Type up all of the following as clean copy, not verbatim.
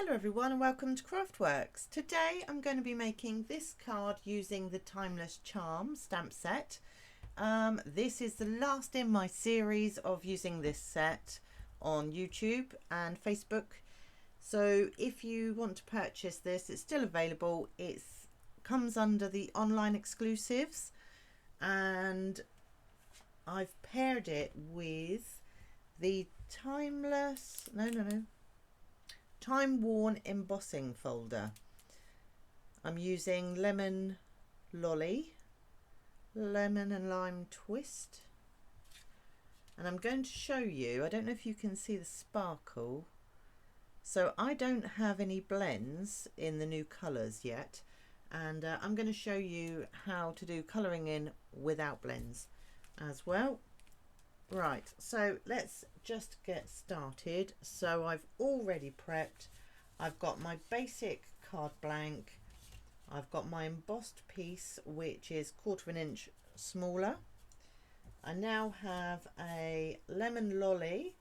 Hello everyone and welcome to Craftworks. Today I'm going to be making this card using the Timeless Charm stamp set. This is the last in my series of using this set on YouTube and Facebook. So if you want to purchase this, it's still available. It comes under the online exclusives and I've paired it with the Time Worn embossing folder. I'm using Lemon Lolly, Lemon and Lime Twist, and I'm going to show you, I don't know if you can see the sparkle, so I don't have any blends in the new colours yet, and I'm going to show you how to do colouring in without blends as well. Right, so let's just get started. So I've already prepped. I've got my basic card blank. I've got my embossed piece, which is 1/4 inch smaller. I now have a Lemon Lolly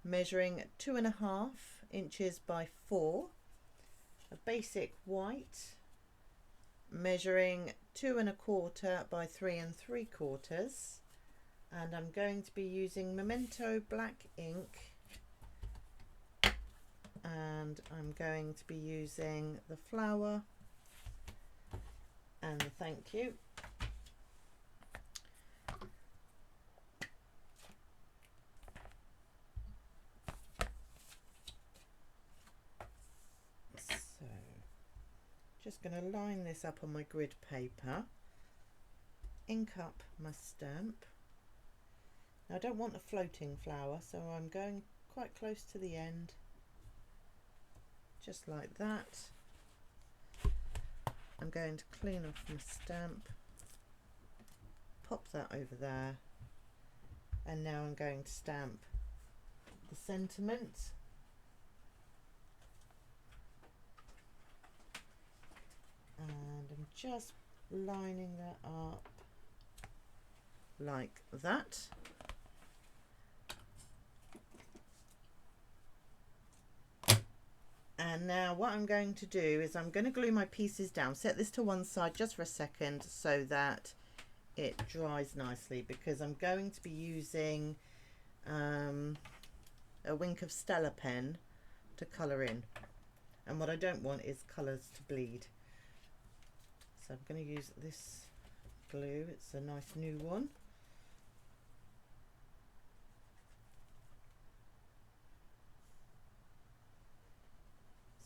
measuring 2.5 inches by 4, a basic white measuring 2.25 by 3 3/4. And I'm going to be using Memento black ink, and I'm going to be using the flower and the thank you. So just going to line this up on my grid paper, ink up my stamp. Now, I don't want a floating flower, so I'm going quite close to the end, just like that. I'm going to clean off my stamp, pop that over there, and now I'm going to stamp the sentiment. And I'm just lining that up like that. And now what I'm going to do is I'm going to glue my pieces down, set this to one side just for a second so that it dries nicely, because I'm going to be using a Wink of Stella pen to colour in, and what I don't want is colours to bleed. So I'm going to use this glue, it's a nice new one.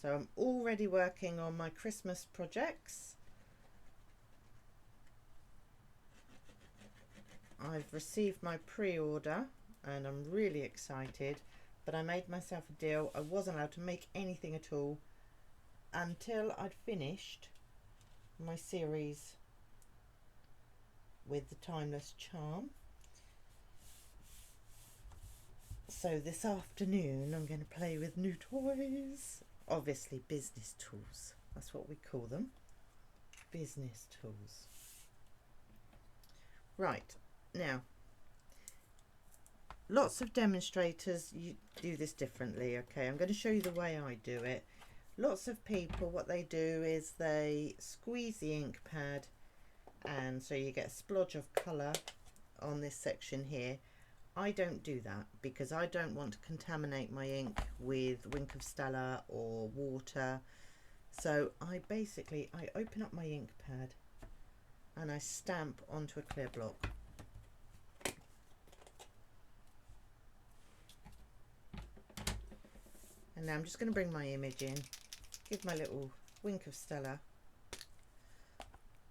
So I'm already working on my Christmas projects. I've received my pre-order and I'm really excited, but I made myself a deal. I wasn't allowed to make anything at all until I'd finished my series with the Timeless Charm. So this afternoon I'm going to play with new toys. Obviously business tools, that's what we call them, business tools. Right, now lots of demonstrators you do this differently. Okay, I'm going to show you the way I do it. Lots of people, what they do is they squeeze the ink pad, and so you get a splodge of colour on this section here. I don't do that because I don't want to contaminate my ink with Wink of Stella or water. So I open up my ink pad and I stamp onto a clear block. And now I'm just going to bring my image in, give my little Wink of Stella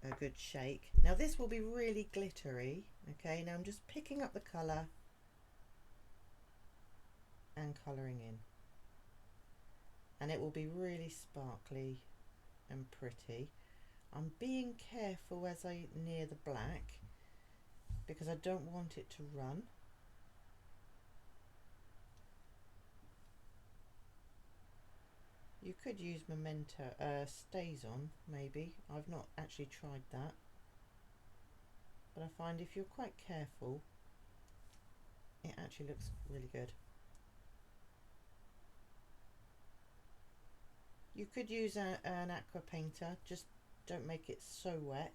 a good shake. Now this will be really glittery. Okay, now I'm just picking up the colour and colouring in, and it will be really sparkly and pretty. I'm being careful as I near the black because I don't want it to run. You could use Memento Stays On, maybe. I've not actually tried that, but I find if you're quite careful it actually looks really good. You could use an aqua painter, just don't make it so wet.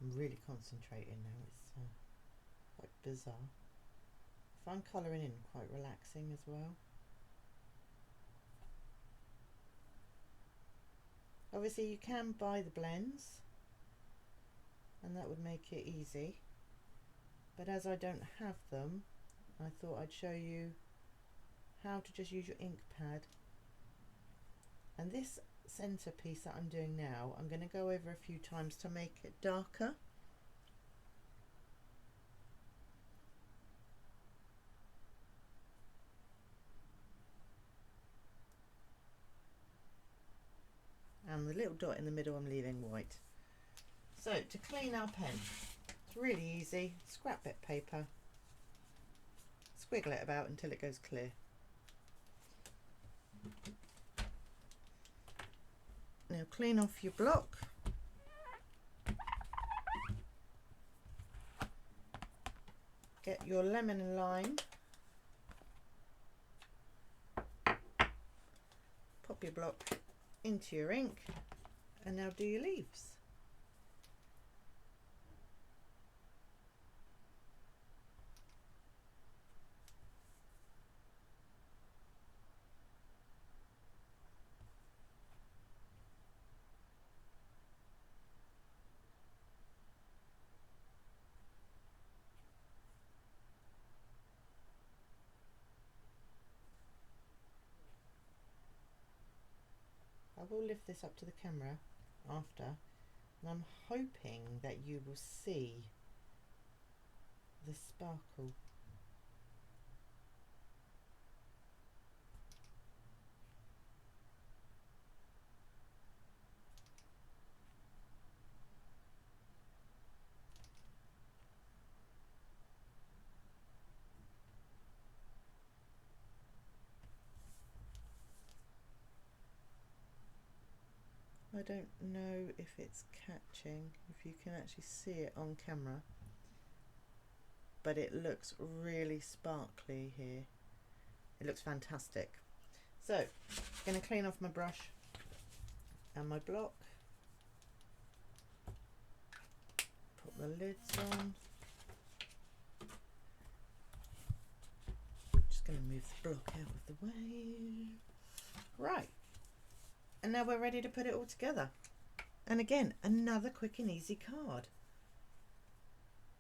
I'm really concentrating now, it's quite bizarre. I find colouring in quite relaxing as well. Obviously you can buy the blends and that would make it easy, but as I don't have them, I thought I'd show you how to just use your ink pad. And this centerpiece that I'm doing now, I'm going to go over a few times to make it darker. And the little dot in the middle I'm leaving white. So to clean our pen, it's really easy. Scrap bit paper, squiggle it about until it goes clear. Now clean off your block. Get your lemon and lime. Pop your block into your ink and now do your leaves. I will lift this up to the camera after, and I'm hoping that you will see the sparkle. I don't know if it's catching, if you can actually see it on camera, but it looks really sparkly here. It looks fantastic. So I'm going to clean off my brush and my block, put the lids on. Just going to move the block out of the way. Right. And now we're ready to put it all together. And again, another quick and easy card.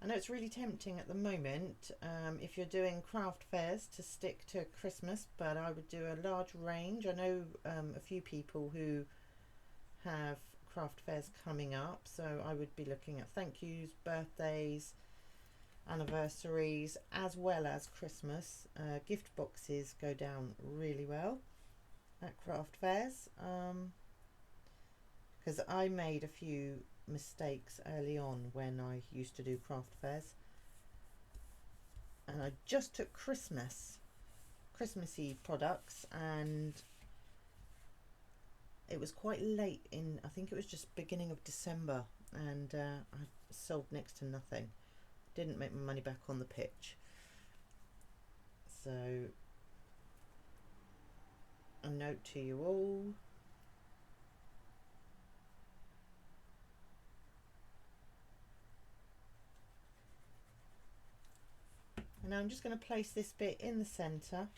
I know it's really tempting at the moment if you're doing craft fairs to stick to Christmas, but I would do a large range. I know a few people who have craft fairs coming up, so I would be looking at thank yous, birthdays, anniversaries, as well as Christmas. Gift boxes go down really well at craft fairs, because I made a few mistakes early on when I used to do craft fairs, and I just took Christmassy products, and it was quite late in, I think it was just beginning of December, and I sold next to nothing. Didn't make my money back on the pitch. So a note to you all. And now I'm just going to place this bit in the centre.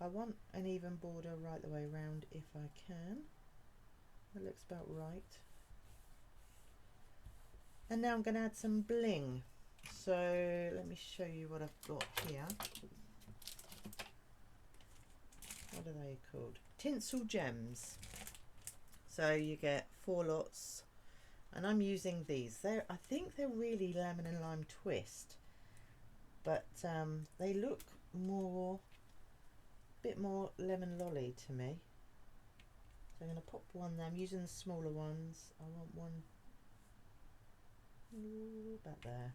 I want an even border right the way around if I can. That looks about right. And now I'm going to add some bling. So let me show you what I've got here. What are they called? Tinsel gems. So you get 4 lots, and I'm using these. I think they're really lemon and lime twist, but they look a bit more lemon lolly to me. So I'm going to pop one there. I'm using the smaller ones. I want one about there.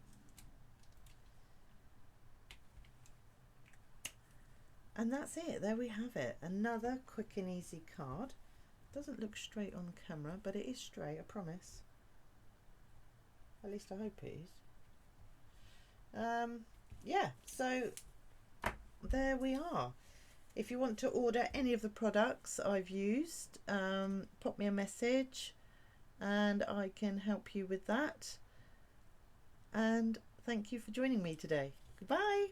And that's it. There we have it. Another quick and easy card. Doesn't look straight on camera, but it is straight, I promise. At least I hope it is. Yeah, so there we are. If you want to order any of the products I've used, pop me a message and I can help you with that. And thank you for joining me today. Goodbye.